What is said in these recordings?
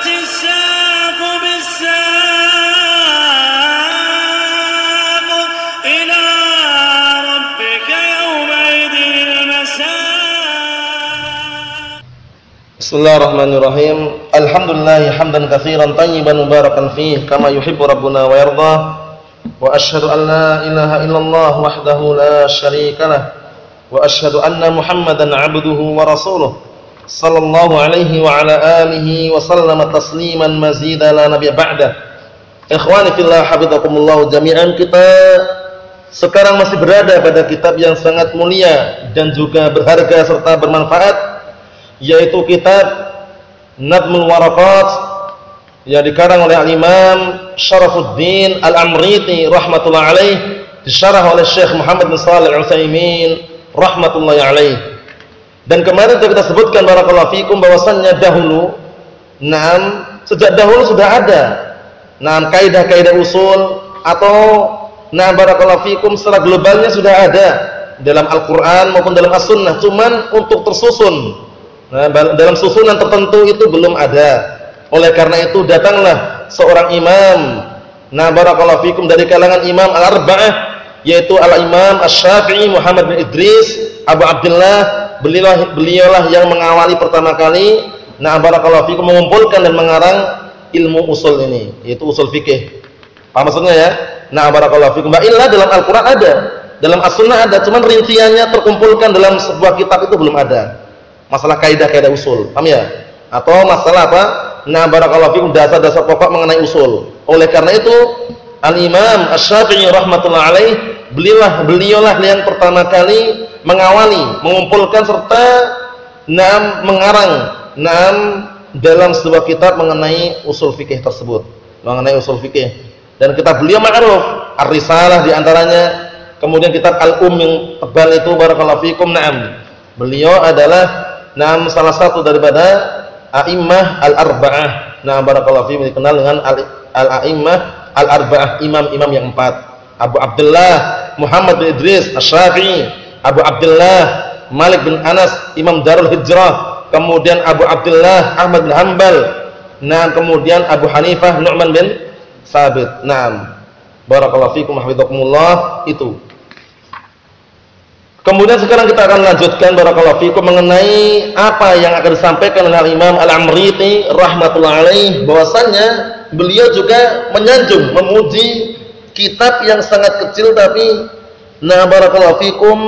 الساق بالساق إلى ربك يومئذ المساق. Bismillahirrahmanirrahim. Alhamdulillah hamdan katsiran tayyiban mubarakan fih kama yuhibbu rabbuna wa yarda. Wa asyhadu an la ilaha illallah wahdahu la syarikalah wa asyhadu anna Muhammadan 'abduhu wa rasuluh sallallahu alaihi wa ala alihi wa sallama tasliman mazida la nabiyya ba'da. Ikhwani fillah hafizakumullah jami'an, kita sekarang masih berada pada kitab yang sangat mulia dan juga berharga serta bermanfaat, yaitu kitab Nadmul Waraqat yang dikarang oleh Al-Imam Syarafuddin Al-Amriti rahmatullah alaih, disyarah oleh Syekh Muhammad bin Shalih Al-Utsaimin rahmatullahi alaih. Dan kemarin sudah kita sebutkan barakallahu fikum bahwasannya dahulu, sejak dahulu sudah ada kaidah-kaidah usul atau barakallahu fikum secara globalnya sudah ada dalam Al-Qur'an maupun dalam As-Sunnah, cuman untuk tersusun dalam susunan tertentu itu belum ada. Oleh karena itu datanglah seorang imam barakallahu fikum dari kalangan imam al-arba'ah, yaitu al-imam Asy-Syafi'i Muhammad bin Idris Abu Abdullah. Beliaulah yang mengawali pertama kali barakallahu fikum mengumpulkan dan mengarang ilmu usul ini, yaitu usul fikih. Apa maksudnya ya? Barakallahu fikum. Illa dalam Al-Qur'an ada, dalam As-Sunnah ada, cuman rinciannya terkumpulkan dalam sebuah kitab itu belum ada. Masalah kaidah-kaidah usul, paham ya? Atau masalah apa? Barakallahu fikum dasar-dasar pokok mengenai usul. Oleh karena itu Al-Imam Asy-Syafi'i rahmatullah alaih, beliaulah yang pertama kali mengawali, mengumpulkan serta mengarang dalam sebuah kitab mengenai usul fikih tersebut, mengenai usul fikih. Dan kitab beliau ma'ruf, Ar-Risalah di antaranya. Kemudian kitab Al-Um yang tebal itu barakallahu fikum. Beliau adalah salah satu daripada a'immah al-arba'ah. Barakallahu fikum, dikenal dengan al-a'immah al-arba'ah, imam-imam yang empat. Abu Abdullah Muhammad bin Idris Asy-Syafi'i, Abu Abdullah Malik bin Anas Imam Darul Hijrah, kemudian Abu Abdullah Ahmad bin Hanbal, kemudian Abu Hanifah Nu'man bin Thabit. Barakallahu fikum hafizakumullah itu. Kemudian sekarang kita akan lanjutkan barakallahu fikum mengenai apa yang akan disampaikan oleh Imam Al-Amriti rahmatullah alaih, bahwasannya beliau juga menyanjung, memuji kitab yang sangat kecil tapi barakallahu fikum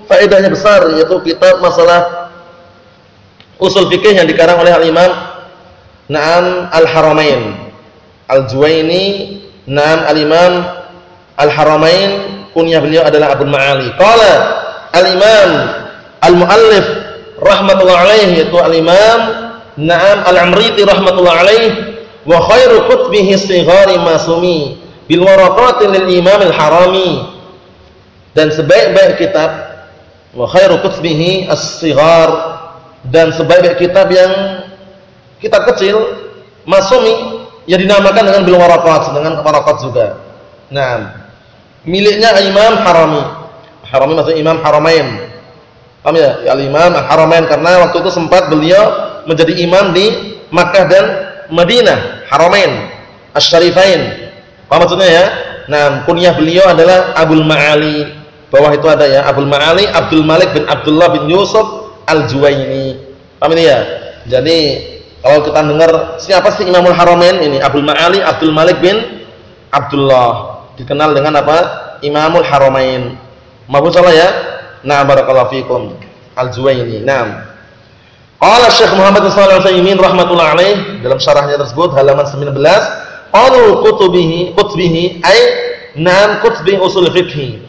faedahnya besar, yaitu kitab masalah usul fikih yang dikarang oleh Al-Imam Al-Haramain Al-Juwaini. Al-Imam Al-Haramain kunyah beliau adalah Abu Ma'ali. Qala Al-Imam Al-Muallif rahmatullah alaih, yaitu Al-Imam Al-Amriti rahmatullah alaih, wa khairu kutubihi sighari masumi bil waraqati lil Imam Al-Harami. Dan sebaik-baik kitab, wa khairu kutubihi as-sighar, dan sebaik-baik kitab yang kitab kecil, masumi, yang dinamakan dengan bil waraqat, dengan waraqat juga. Miliknya Imam Harami. Harami maksudnya Imam Haramain. Paham ya? Al-Imam Al-Haramain, karena waktu itu sempat beliau menjadi imam di Makkah dan Madinah, Haramain Asy-Syarifain. Apa maksudnya ya? Kunyah beliau adalah Abul Ma'ali. Bawah itu ada ya, Abul Ma'ali Abdul Malik bin Abdullah bin Yusuf Al-Juwaini. Paham ini ya? Jadi kalau kita dengar siapa sih Imamul Haramain ini? Abul Ma'ali Abdul Malik bin Abdullah, dikenal dengan apa? Imamul Haramain. Maafun salah ya. Barakallahu fikum. Al-Juwaini. Qala Syekh Muhammad bin Shalih Al-Utsaimin rahmatullah alaih dalam syarahnya tersebut halaman 19, qalu kutubihi ay kutubi usul fikih.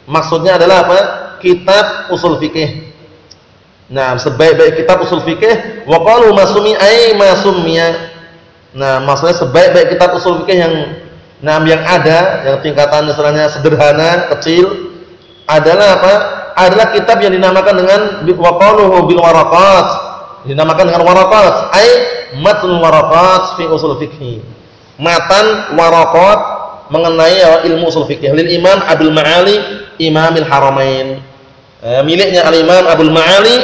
Maksudnya adalah apa? Kitab usul fikih. Sebaik-baik kitab usul fikih. Wa qalu masumi ay masummiya. Maksudnya sebaik-baik kitab usul fikih yang ada, yang tingkatan istilahnya sederhana, kecil, adalah apa? Adalah kitab yang dinamakan dengan waqaluhu bil waraqat, dinamakan dengan waraqat, ay matn waraqat fi usul fikih. Matan waraqat mengenai ilmu usul fikih lil Imam Abdul Ma'ali Imamil Haramain. Miliknya Al-Imam Abdul Ma'ali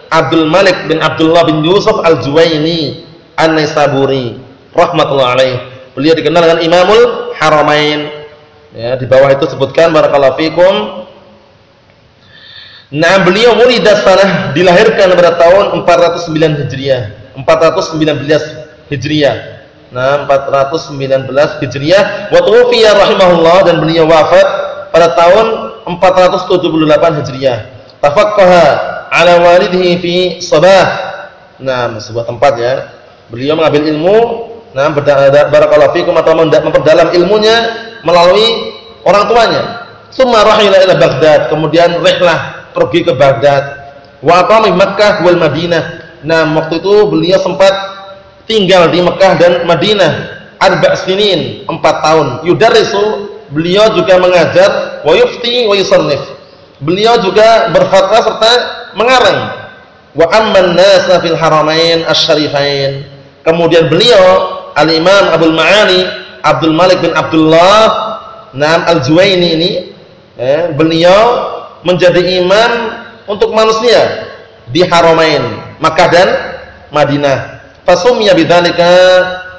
Abdul Malik bin Abdullah bin Yusuf Al-Juwaini An-Naisaburi. rahmatullah alaih. Beliau dikenal dengan Imamul Haramain. Ya, di bawah itu sebutkan barakallahu fikum. Nah, beliau wulida sanah, dilahirkan pada tahun 409 Hijriah. 419 Hijriah. Nah, 419 Hijriah. Wa tuwfiya rahimahullah, dan beliau wafat pada tahun 478 Hijriah. Tafaqqaha ala walidihi fi Sabah. Nah, sebuah tempat ya. Beliau mengambil ilmu, nah barakallahu fikum, atau memperdalam ilmunya melalui orang tuanya. Summa rahila ila Baghdad, kemudian rihlah pergi ke Baghdad. Wa aqama di Makkah wal Madinah. Nah, waktu itu beliau sempat tinggal di Mekah dan Madinah 4 sinin, 4 tahun. Yudarrisu, beliau juga mengajar, wa yufti wa yusannif. Beliau juga berfatwa serta mengarang. Wa amman nas fil haramain asy-syarifain. Kemudian beliau Al-Imam Abdul Ma'ani Abdul Malik bin Abdullah Al-Juwaini ini, beliau menjadi imam untuk manusia di Haramain, Makkah dan Madinah. Fasumya bidzalika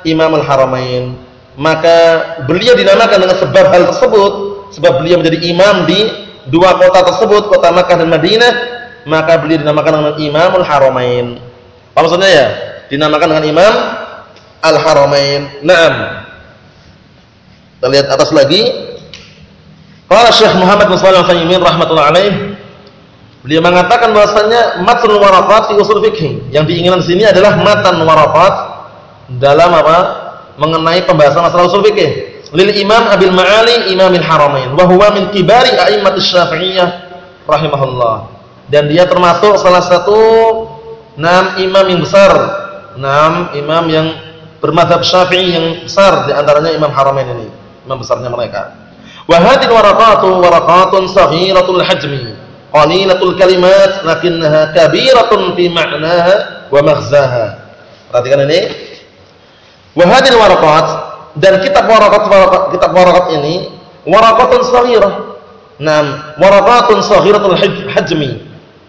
Imamul Haramain. Maka beliau dinamakan dengan sebab hal tersebut, sebab beliau menjadi imam di dua kota tersebut, kota Makkah dan Madinah, maka beliau dinamakan dengan Imamul Haramain. Apa maksudnya ya? Dinamakan dengan Imam Al-Haramain. Naam. Kita lihat atas lagi. Qala Syekh Muhammad bin Shalih Al-Utsaimin rahimatullah alaih. Beliau mengatakan bahwasanya matnul waraqat fi usul fikih. Yang diinginkan di sini adalah matan waraqat dalam apa? Mengenai pembahasan masalah usul fikih. Lil Imam Abil Ma'ali Imamil Haramain wa huwa min kibari a'immatis Syafi'iyah rahimahullah. Dan dia termasuk salah satu imam yang besar, imam yang bermadzhab Syafi'i yang besar, di antaranya Imam Haramain ini, imam besarnya mereka. Wa hadhihi waraqatun saghiratul hajmi, qalilatul kalimat, lakinnaha kabiratun fi ma'naha wa maghzaha. Perhatikan ini. Wa hadhihi waraqat, dan kitab waraqat ini waraqatun saghirah. Waraqatun saghiratul hajmi,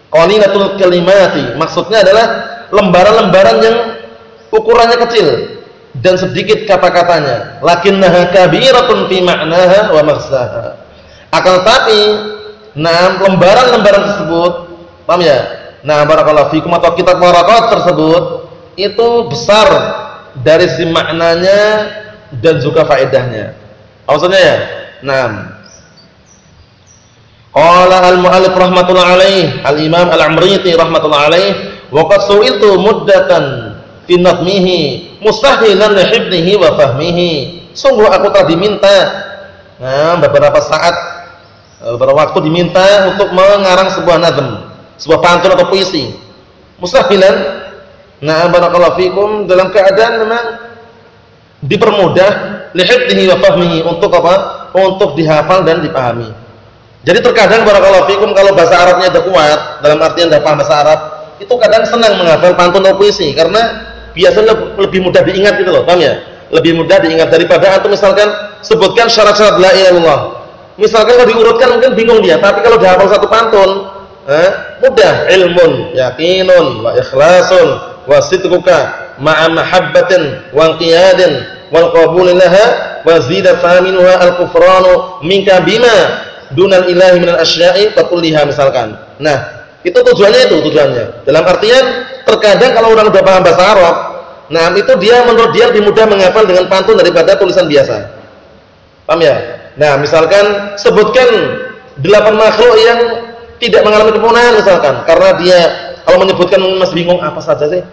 qalilatul kalimati, maksudnya adalah lembaran-lembaran yang ukurannya kecil dan sedikit kata-katanya. Lakinnaha kabiratun fi ma'naha wa maghzaha. Akan tetapi, lembaran-lembaran tersebut, paham ya? Barakallahu fikum, atau kitab waraqat tersebut itu besar dari sisi maknanya dan juga faedahnya. Maksudnya ya? Qala al-mu'allif rahmatullah alaih, al-Imam Al-Amriti rahmatullah alaih, wa qad su'iltu muddatan fi nadmihi mustahilan li hifdhihi wa fahmihi. Sungguh aku telah diminta beberapa saat, beberapa waktu diminta untuk mengarang sebuah nazm, sebuah pantun atau puisi. Mustahilan, barakallahu fikum, dalam keadaan memang dipermudah, li hifdhihi wa fahmihi, untuk apa? Untuk dihafal dan dipahami. Jadi terkadang barakallahu fikum, kalau bahasa Arabnya sudah kuat, dalam artian sudah paham bahasa Arab, itu kadang senang menghafal pantun atau puisi, karena biasanya lebih mudah diingat gitu loh, paham ya? Lebih mudah diingat daripada antum misalkan sebutkan syarat-syarat la ilaha illallah. Misalkan kalau diurutkan mungkin bingung dia, tapi kalau dihafal satu pantun, mudah. Ilmun, yakinun, wa ikhlasun, wa sidquka, ma'a mahabbatin, wa inqiyadin, wal qabulillaha, wa zida thaminuha al-kufranu minka bima dunal ilahi minal asya'i fakulliha, misalkan. Itu tujuannya. Dalam artian, terkadang kalau orang sudah paham bahasa Arab, itu dia, menurut dia lebih mudah menghafal dengan pantun daripada tulisan biasa. Paham ya? Misalkan sebutkan 8 makhluk yang tidak mengalami kepunaan misalkan, karena dia kalau menyebutkan masih bingung apa saja sih.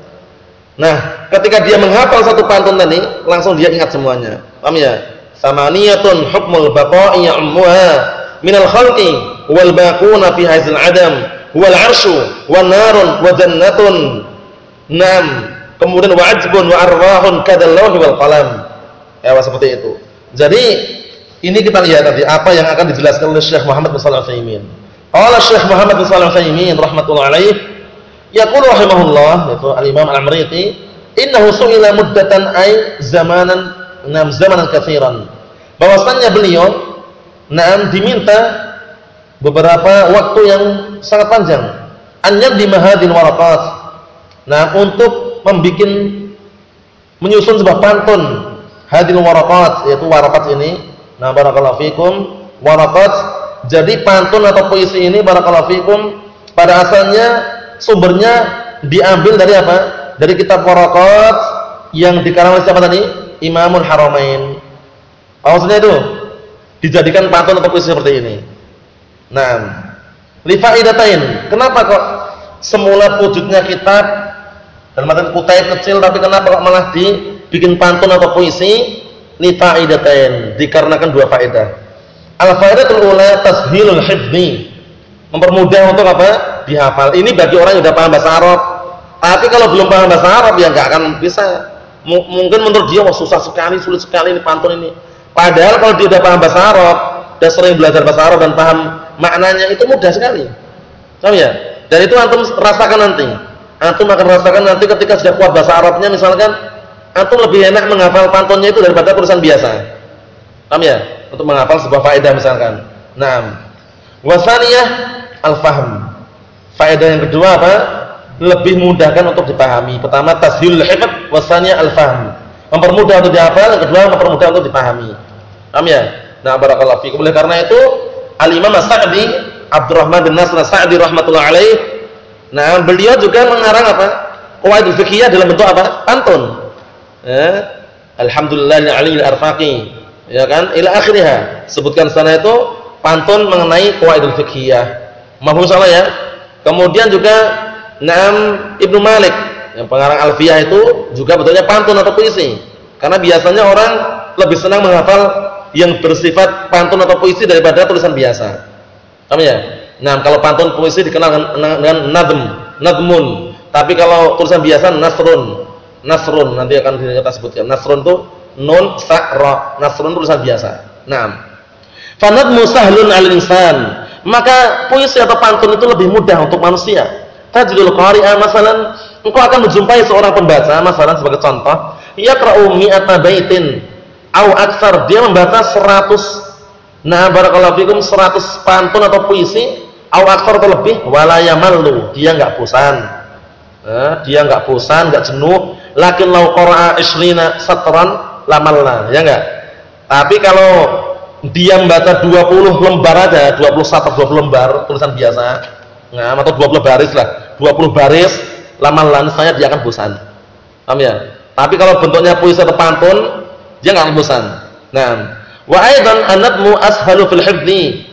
Ketika dia menghafal satu pantun tadi, langsung dia ingat semuanya. Paham ya? Samaniyatun hukmul baqa'i ya'muha minal khalqi wal baquna fi haizil adam wal arsyu wan narun wa jannatun. Kemudian wa ajbun wa arwahun kadal lawhi wal qalam. Seperti itu. Jadi ini kita lihat nanti apa yang akan dijelaskan oleh Syekh Muhammad bin Shalih Al-Utsaimin. Qala Syekh Muhammad bin Shalih Al-Utsaimin rahmatullahi alaih, yaqulu rahimahullah, yaitu al-Imam Al-Amriti, innahu su'ila muddatan ay zamanan katsiran. Bahwasanya beliau diminta beberapa waktu yang sangat panjang, an yaqdima hadhil waraqat, untuk menyusun sebuah pantun hadil waraqat, yaitu waraqat ini. Nah, barakallahu fikum, waraqat. Jadi pantun atau puisi ini barakallahu fikum pada asalnya sumbernya diambil dari apa? Dari kitab waraqat yang dikarang oleh siapa tadi? Imamul Haramain. Maksudnya itu dijadikan pantun atau puisi seperti ini. Nah, li faidatain. Kenapa kok semula wujudnya kitab dalam artian kutayb kecil, tapi kenapa kok malah dibikin pantun atau puisi? Li faidatain, dikarenakan dua faedah. Al faidatul ula tashilul hifdzi, mempermudah untuk apa? Dihafal. Ini bagi orang yang sudah paham bahasa Arab. Tapi kalau belum paham bahasa Arab ya enggak akan bisa. Mungkin menurut dia wah susah sekali, sulit sekali ini pantun ini. Padahal kalau dia sudah paham bahasa Arab, sudah sering belajar bahasa Arab dan paham maknanya, itu mudah sekali. Paham ya? Dan itu antum rasakan nanti. Antum akan rasakan nanti ketika sudah kuat bahasa Arabnya, misalkan antum lebih enak menghafal pantunnya itu daripada tulisan biasa. Paham ya? Untuk menghafal sebuah faedah misalkan. Naam. Wasaniyah al-fahm. Faedah yang kedua apa? Lebih mudahkan untuk dipahami. Pertama tashilul hifdz, wasaniyah al-fahm. Mempermudah untuk dihafal, yang kedua mempermudah untuk dipahami. Paham ya? Nah, barakallahu fikum. Oleh karena itu Al-Imam As-Sa'di, Abdurrahman bin Nasr As-Sa'di rahmatullah alaih, nah beliau juga mengarang apa? Qawaidul fiqhiyah dalam bentuk apa? Pantun. Alhamdulillahil aliyil arfaqi, ya kan? Ila akhirnya. Sebutkan sana itu pantun mengenai qawaidul fiqhiyah. Mahfum salah ya? Kemudian juga Ibnu Malik yang pengarang Alfiyah itu juga betulnya pantun atau puisi. Karena biasanya orang lebih senang menghafal yang bersifat pantun atau puisi daripada tulisan biasa. Paham ya? Nah, kalau pantun puisi dikenal dengan nadmun. Tapi kalau tulisan biasa nasrun nanti akan kita sebutkan. Nasrun itu nun sa ra. Nasrun tulisan biasa. Naam. Fa nadmu sahlun 'alal insan. Maka puisi atau pantun itu lebih mudah untuk manusia. Tajidul qari'a masalan, engkau akan menjumpai seorang pembaca masalan sebagai contoh, yaqra'u mi'ata baitin au aktsar, dia membaca 100, nah barakallahu fikum, 100 pantun atau puisi au aktsar atau lebih, wala yamallu, dia enggak bosan. Dia enggak bosan, enggak jenuh. Lakin law qara'a 20 satran lamalla, ya enggak? Tapi kalau dia membaca 20 lembar aja, 20 satr, 20 lembar tulisan biasa, nah, atau 20 baris lah, 20 baris lama-lama saya dia akan bosan. Paham ya? Tapi kalau bentuknya puisi atau pantun, dia enggak akan bosan. Nah, wa aidan anadmu ashalu fil hifdzi,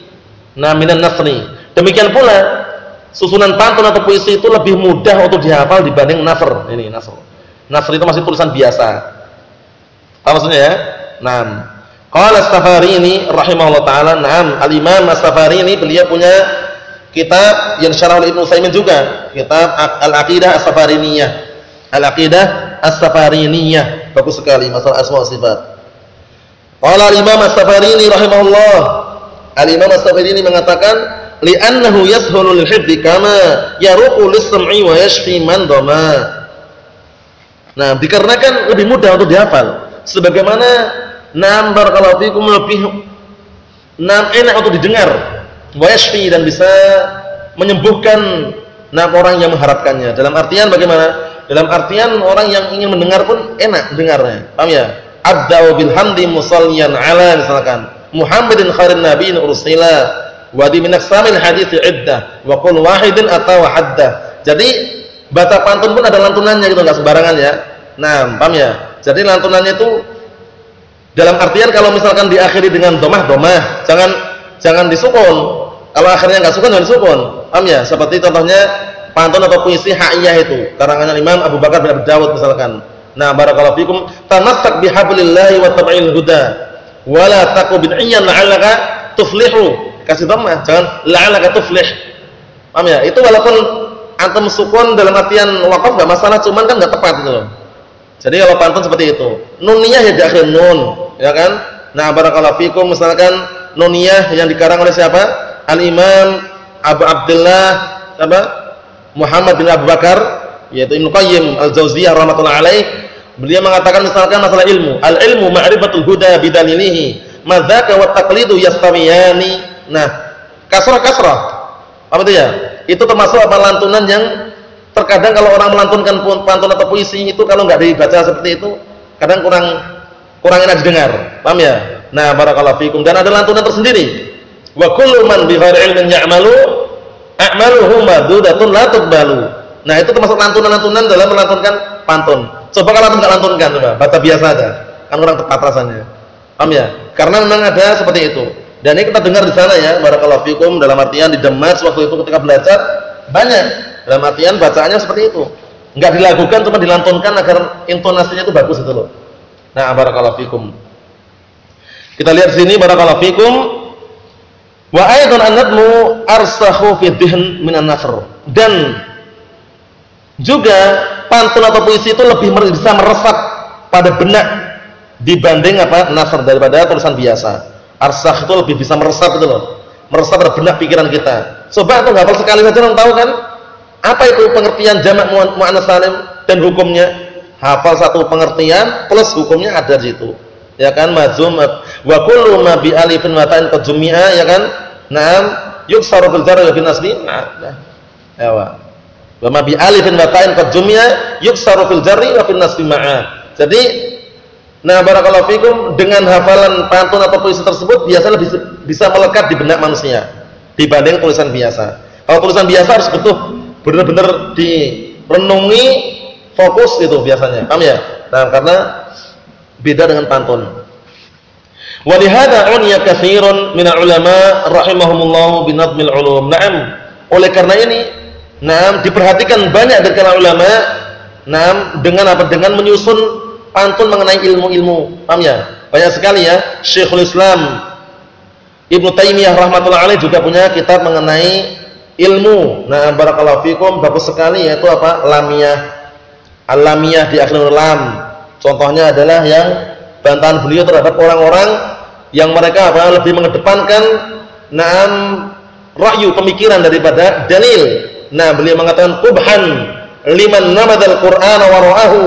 nah minan nasri. Demikian pula susunan pantun atau puisi itu lebih mudah untuk dihafal dibanding nasr. Ini nasr. Nasr itu masih tulisan biasa. Apa maksudnya ya? Nah, qala As-Safarini rahimahullah taala, na'am, Al-Imam As-Safarini beliau punya kitab yang syarah oleh Ibnu Utsaimin juga, kitab Al-Aqidah As-Safariniyah. Al-Aqidah As-Safariniyah, bagus sekali masalah asma wa sifat. Qala Al-Imam As-Safarini rahimahullah, Al-Imam As-Safarini mengatakan, li'annahu yashulu lil-hifdzi kama yaruqu lis-sam'i wa yashfi man dhama. Nah, dikarenakan lebih mudah untuk dihafal, sebagaimana barakallahu fikum lebih enak untuk didengar, wa yashfi, dan bisa menyembuhkan orang yang mengharapkannya. Dalam artian bagaimana? Dalam artian orang yang ingin mendengar pun enak dengarnya. Paham ya? Abda'u bil hamdi musalliyan ala, misalkan Muhammadin khairin nabiyyin ursila wa di min aqsamil hadits iddah wa qul wahidin atawa haddah. Jadi baca pantun pun ada lantunannya gitu, enggak sembarangan ya. Nah, paham ya? Jadi lantunannya itu dalam artian kalau misalkan diakhiri dengan domah, jangan disukun. Kalau akhirnya enggak sukun, jangan disukun. Paham ya? Seperti contohnya pantun atau puisi Ha'iyah itu, karangan Imam Abu Bakar bin Abi Dawud misalkan. Nah, barakallahu fikum, tamassak bihablillahi wa tabi'il huda wa la taqu bid'iyyan la'allaka tuflihu. Kasih dhammah, jangan la'allaka tuflih. Paham ya? Itu walaupun antum sukun dalam artian waqaf enggak masalah, cuman kan enggak tepat itu. Jadi kalau pantun seperti itu, nuniyah ya di akhir nun, ya kan? Nah, barakallahu fikum, misalkan nuniyah yang dikarang oleh siapa? Al-Imam Abu Abdullah Muhammad bin Abu Bakar, yaitu Ibnu Qayyim Al-Jauziyah rahmatullah alaih. Beliau mengatakan misalkan masalah ilmu, al-ilmu ma'rifatul huda bidalilihi, madzaka wa taqlidu yastawiyani. Nah, kasrah apa itu ya? Itu termasuk apa, lantunan yang terkadang kalau orang melantunkan pantun atau puisi itu kalau enggak dibaca seperti itu kadang kurang enak didengar. Paham ya? Nah, barakallahu fikum. Dan ada lantunan tersendiri. Wa kullu man bi ghairi ilmin ya'malu a'maluhu madudatun la tuqbalu. Nah, itu termasuk lantunan-lantunan dalam melantunkan pantun. Coba kalau antum enggak lantunkan coba, baca biasa aja. Kan orang tepat rasanya. Paham ya? Karena memang ada seperti itu. Dan ini kita dengar di sana ya, barakallahu fikum, dalam artian di Damas waktu itu ketika belajar banyak. Dalam artian bacaannya seperti itu. Enggak dilakukan, cuma dilantunkan agar intonasinya itu bagus itu loh. Nah, barakallahu fikum. Kita lihat sini barakallahu fikum. Wa aidan an-nadmu arsahu fi dhihn minan nasr. Dan juga pantun atau puisi itu lebih bisa meresap pada benak dibanding nasr daripada tulisan biasa. Arsakh itu lebih bisa meresap itu loh. Meresap pada benak pikiran kita. Coba tuh hafal sekali saja orang tahu kan? Apa itu pengertian jamak muannats salim dan hukumnya? Hafal satu pengertian plus hukumnya ada di situ. Ya kan? Mazum wa kullu ma bi alifin wa ta'in qad jumi'a, ya kan? Naam, yuksaru bil jarri wa bin nasbi. Nah. Ya. Wa ma bi alifin wa ta'in qad jumi'a yuksaru fil jarri wa fil nasbi ma'a. Jadi, nah barakallahu fikum, dengan hafalan pantun atau puisi tersebut biasanya lebih bisa melekat di benak manusia dibanding tulisan biasa. Kalau tulisan biasa harus benar-benar direnungi, fokus itu biasanya. Paham ya? Nah, karena beda dengan pantun. Wa li hadza uniya katsirun min ulama rahimahumullah bi nadmil ulum. Naam. Oleh karena ini, diperhatikan banyak dari kalangan ulama, dengan apa? Dengan menyusun pantun mengenai ilmu-ilmu. Paham ya? Banyak sekali ya. Syekhul Islam Ibnu Taimiyah rahmatullah alaih juga punya kitab mengenai ilmu. Nah, barakallahu fikum, bagus sekali, yaitu apa? Lamiyah. Al-lamiyah di akhir lam. Contohnya adalah yang bantahan beliau terhadap orang-orang yang mereka lebih mengedepankan ra'yu, pemikiran daripada dalil. Nah, beliau mengatakan qubhan liman namadal Qur'ana wa ra'ahu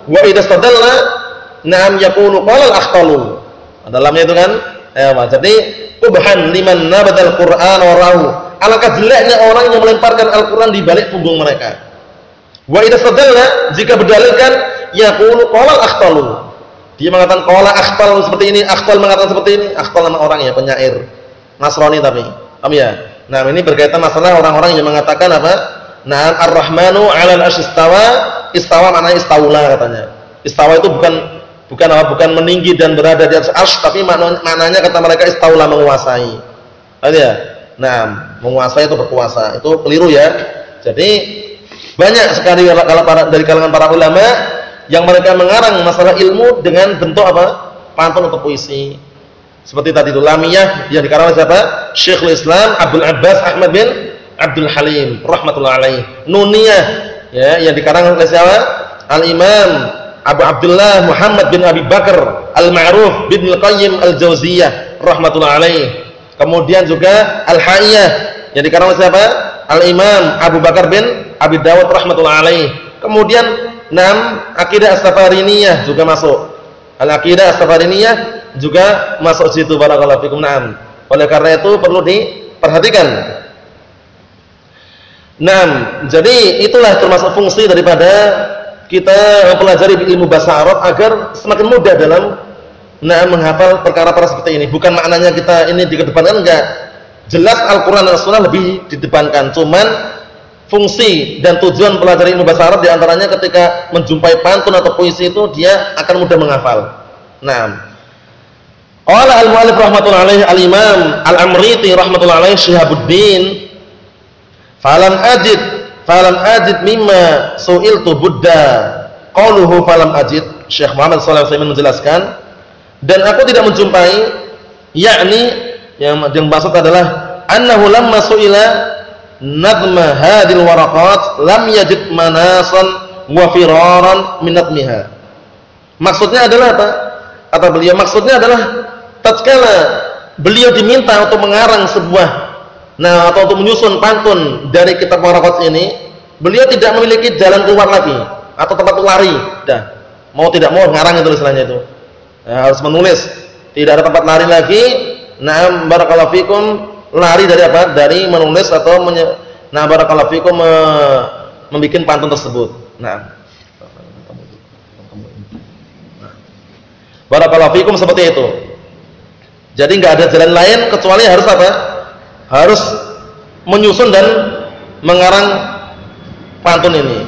wa idza stadalla yakunu qala al-akhtalu. Dalamnya itu kan, jadi qubhan liman namadal Qur'ana wa ra'ahu. Alangkah jeleknya orang yang melemparkan Al-Qur'an di balik punggung mereka. Wa idza stadalla, jika berdalilkan, yaqulu qala al-akhtalu. Dia mengatakan qala akhtal seperti ini, akhtal mengatakan seperti ini. Akhtal nama orang ya, penyair Nasrani tapi. Paham ya? Nah, ini berkaitan masalah orang-orang yang mengatakan apa? Ar-Rahmanu 'alal 'arsy istawa. Istawa maknanya istaula katanya. Istawa itu bukan meninggi dan berada di atas arsy, tapi maknanya kata mereka istaula, menguasai. Paham ya? Nah, menguasai itu berkuasa. Itu keliru ya. Jadi banyak sekali kalau dari kalangan para ulama yang mereka mengarang masalah ilmu dengan bentuk apa? Pantun atau puisi. Seperti tadi itu lamiyah yang dikarang oleh siapa? Syekhul Islam Abdul Abbas Ahmad bin Abdul Halim rahmatullah alaih. Nuniyah ya yang dikarang oleh siapa? Al-Imam Abu Abdullah Muhammad bin Abi Bakar Al-Ma'ruf bin Al-Qayyim Al-Jauziyah rahmatullah alaih. Kemudian juga Al-Haiyah yang dikarang oleh siapa? Al-Imam Abu Bakar bin Abi Dawud rahmatullah alaih. Kemudian Aqidah As-Safariniyah juga masuk. Al-Aqidah As-Safariniyah juga masuk situ, barakallahu fikum. Oleh karena itu perlu diperhatikan. Jadi itulah termasuk fungsi daripada kita mempelajari ilmu bahasa Arab agar semakin mudah dalam menghafal perkara-perkara seperti ini. Bukan maknanya kita ini dikedepankan, enggak. Jelas Al-Qur'an dan As-Sunnah lebih didepankan. Cuman fungsi dan tujuan pelajari ilmu bahasa Arab diantaranya ketika menjumpai pantun atau puisi itu dia akan mudah menghafal. Qala al-mu'allif rahmatullahi alaihi al-Imam Al-Amriti rahmatullahi alaihi Syihabuddin falam ajid mimma su'iltu Buddha qauluhu falam ajid. Syekh Muhammad sallallahu alaihi wasallam menjelaskan, dan aku tidak menjumpai, yakni yang maksud adalah annahu lamma su'ila nadma hadil waraqat lam yajid manasan wa firaran min nadmiha. Maksudnya adalah apa? Kata beliau, maksudnya adalah tatkala beliau diminta untuk mengarang sebuah atau untuk menyusun pantun dari kitab waraqat ini, beliau tidak memiliki jalan keluar lagi atau tempat lari. Mau tidak mau ngarang itu istilahnya itu. Harus menulis. Tidak ada tempat lari lagi. Barakallahu fikum, lari dari apa? Dari menulis atau barakallahu fikum membikin pantun tersebut. Barakallahu fikum seperti itu. Jadi nggak ada jalan lain kecuali harus apa? Harus menyusun dan mengarang pantun ini.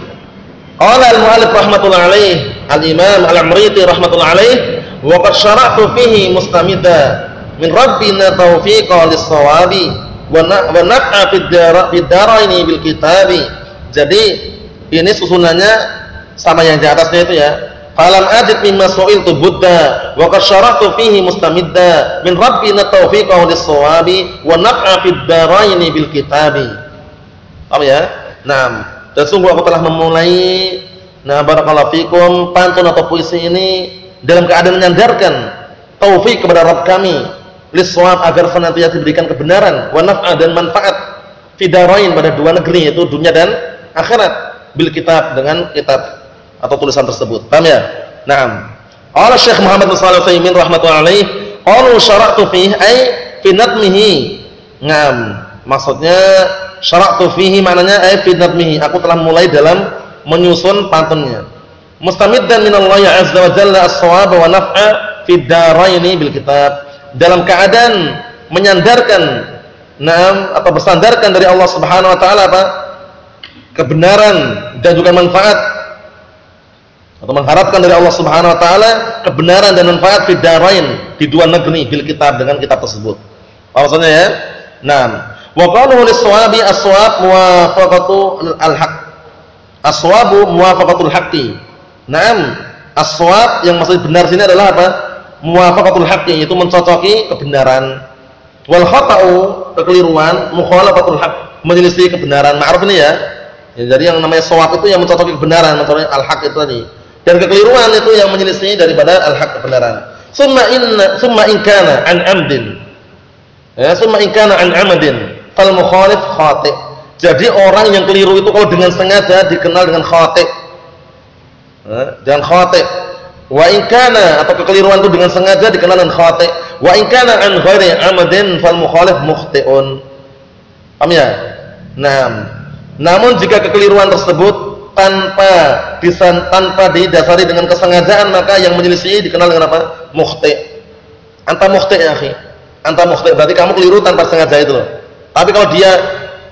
Qala al-mu'allif rahmatullah alaih, al-imam al-Amriti rahmatullah alaih, wa qad syara'tu fihi mustamidda min rabbina taufiqa lis-shawabi wa naf'a fid daraini bil kitabi. Jadi ini susunannya sama yang di atasnya itu ya. Falam ajid mimma su'iltu budda wa qad syara'tu fihi mustamidda min rabbina taufiqa lis-shawabi wa naf'a fid daraini bil kitabi. Apa ya? Naam. Dan sungguh aku telah memulai barakallahu fikum pantun atau puisi ini dalam keadaan menyandarkan taufik kepada Rabb kami lis-shawab agar senantiasa diberikan kebenaran wa naf'a dan manfaat fidarain pada dua negeri yaitu dunia dan akhirat bil kitab dengan kitab atau tulisan tersebut. Paham ya? Naam. Qala Syekh Muhammad bin Shalih Al-Utsaimin rahimatullah alaih, qalu syara'tu fihi ay fi nadmihi. Naam. Maksudnya syara'tu fihi maknanya ay fi nadmihi. Aku telah mulai dalam menyusun pantunnya. Mustamiddan minallahi azza wa jalla as-shawab wa naf'a fid daraini bil kitab. Dalam keadaan menyandarkan atau bersandarkan dari Allah Subhanahu wa taala apa? Kebenaran dan juga manfaat, atau mengharapkan dari Allah Subhanahu wa taala kebenaran dan manfaat fid darain di dua negeri bil kitab dengan kitab tersebut. Apa maksudnya ya? Naam. Wa qaluhu lis-shawabi as-shawab muwafaqatu al-haq. As-shawabu muwafaqatul haqqi. Naam. As-shawab yang maksud benar sini adalah apa? Muwafaqatul haqqi, itu mencocoki kebenaran. Wal khata'u, kekeliruan, mukhalafatul haqq, menyelisih kebenaran. Ma'ruf ini ya. Jadi yang namanya shawab itu yang mencocoki kebenaran, mencocoki al-haq itu tadi. Dan kekeliruan itu yang menyelisih daripada al-haq kebenaran. Summa in kana an amdin. Ya, summa in kana an amadin fal mukhalif khati'. Jadi orang yang keliru itu kalau dengan sengaja dikenal dengan khati'. Dengan khati'. Wa in kana, atau kekeliruan itu dengan sengaja dikenal dengan khati'. Wa in kana an ghairi amadin fal mukhalif mukhti'un. Paham ya? Namun jika kekeliruan tersebut tanpa didasari dengan kesengajaan, maka yang menyelisih dikenal dengan apa? Mukhti'. Anta mukhti' ya akhi. Anta mukhti', berarti kamu keliru tanpa sengaja itu loh. Tapi kalau dia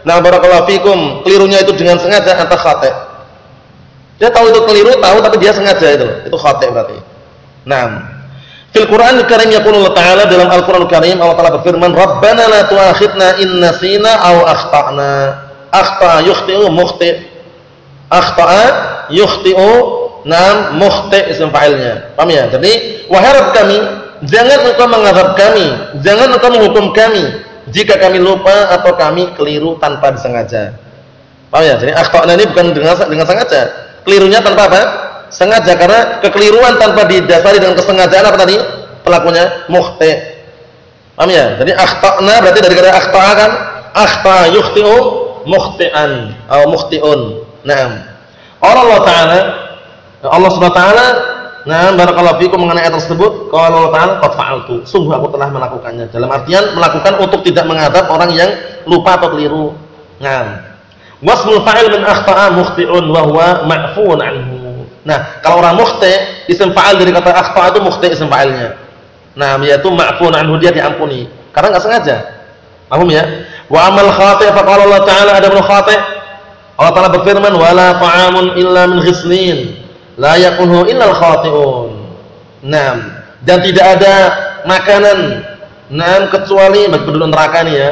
barakallahu fikum kelirunya itu dengan sengaja, anta khati'. Dia tahu itu keliru, tahu tapi dia sengaja itu loh. Itu khati' berarti. Fil Qur'anil Karim yaqulu Allah Ta'ala, dalam Al-Qur'anul Karim Allah Ta'ala berfirman, "Rabbana la tu'akhidna in nasina aw akhta'na." Akhta'a yukhti'u mukhti'. Akhta'a yukhti'u mukhti' isim fa'ilnya. Paham ya? Jadi wahai Rabb kami, jangan engkau mengadab kami, jangan engkau menghukum kami jika kami lupa atau kami keliru tanpa disengaja. Paham ya? Jadi akhta'na ini bukan dengan sengaja. Kelirunya tanpa apa? Sengaja, karena kekeliruan tanpa didasari dengan kesengajaan apa tadi? Pelakunya mukhti'. Paham ya? Jadi akhta'na berarti dari kata akhta'a kan? Akhta'a yukhti'u mukhti'an atau mukhti'un. Allah Ta'ala, Allah Subhanahu wa taala, barakallahu fikum, mengenai ayat tersebut, qala Allah Ta'ala qad fa'altu, sungguh aku telah melakukannya. Dalam artian melakukan untuk tidak mengadab orang yang lupa atau keliru. Wasmul fa'il min akhta'a mukhti'un wa huwa ma'fuun anhu. Kalau orang mukhti', isim fa'il dari kata akhta'a itu mukhti' isim fa'ilnya. Yaitu ma'fuun anhu, dia diampuni karena enggak sengaja. Paham ya? Wa amal khati' fa qala Allah Ta'ala, adapun khati', Allah Ta'ala berfirman, wala ta'amun illa min ghislin la yakunhu illa al-khati'un. Dan tidak ada makanan kecuali bagi penduduk neraka nih ya.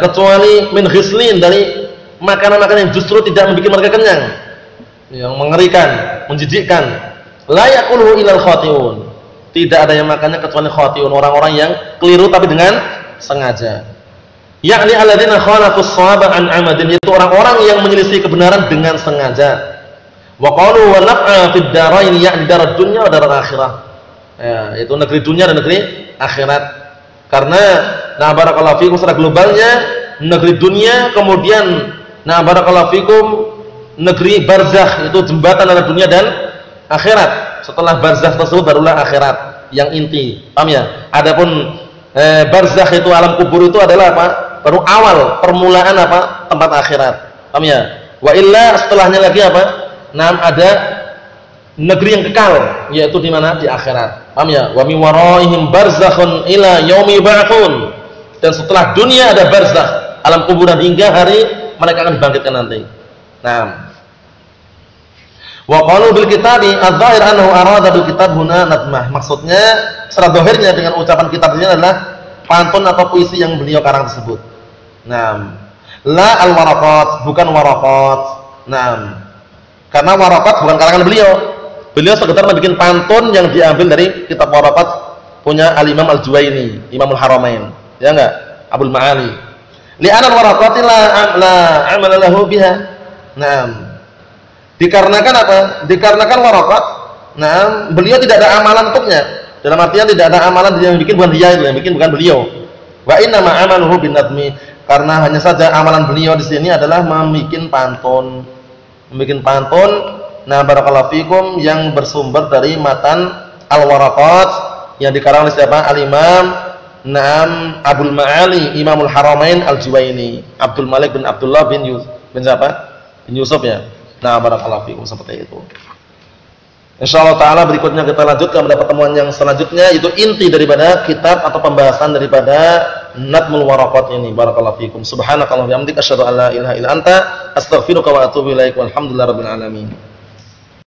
Kecuali min ghislin, dari makanan-makanan yang justru tidak membuat mereka kenyang, yang mengerikan, menjijikkan. La yakunhu illa al-khati'un. Tidak ada yang makannya kecuali khati'un, orang-orang yang keliru tapi dengan sengaja. Yakni alladzina khalafus shawaba an amadin, itu orang-orang yang menyelisih kebenaran dengan sengaja. Wa qalu wa naf'a fid darain, yakni darad dunya wa darad akhirah. Ya, itu negeri dunia dan negeri akhirat. Karena barakallahu fikum secara globalnya negeri dunia, kemudian barakallahu fikum negeri barzakh, itu jembatan antara dunia dan akhirat. Setelah barzakh tersebut barulah akhirat yang inti. Paham ya? Adapun barzakh itu, alam kubur itu adalah apa? Baru awal permulaan apa? Tempat akhirat. Paham ya? Wa illa setelahnya lagi apa? Ada negeri yang kekal, yaitu di mana? Di akhirat. Paham ya? Wa min waraihim barzakhun ila yaumi ba'tsun. Dan setelah dunia ada barzakh, alam kuburan, hingga hari mereka akan dibangkitkan nanti. Nah, wa qalu bil kitabi adz-dzahir annahu arada bil kitab huna nadmah. Maksudnya secara zahirnya dengan ucapan kitab ini adalah pantun atau puisi yang beliau karang tersebut. Nah, la al-waraqat, bukan waraqat. Nah, karena waraqat bukan karangan beliau. Beliau sekedar membuat pantun yang diambil dari kitab waraqat punya al-Imam Al-Juwaini, Imamul Haramain. Ya enggak? Abul Ma'ali. Li'anal waraqati la amala lahu biha. Nah, dikarenakan apa? Dikarenakan waraqat, nah, beliau tidak ada amalan untuknya. Dalam artian tidak ada amalan yang bikin bukan dia, yang bikin bukan beliau. Wa inna ma amaluhu bin nadmi, karena hanya saja amalan beliau di sini adalah membikin pantun. Membikin pantun, nah barakallahu fikum, yang bersumber dari matan Al-Waraqat yang dikarang oleh siapa? Al-Imam Abul Ma'ali, Imamul Haramain Al-Juwaini, Abdul Malik bin Abdullah bin siapa? Bin Yusuf ya. Nah, barakallahu fikum, seperti itu. Insyaallah taala berikutnya kita lanjutkan pada pertemuan yang selanjutnya, itu inti daripada kitab atau pembahasan daripada Nadmul Waraqat ini. Barakallahu fikum. Subhanakallahumma wa bihamdika asyhadu an la ilaha illa anta astaghfiruka wa atubu ilaik. Walhamdulillahirabbil alamin.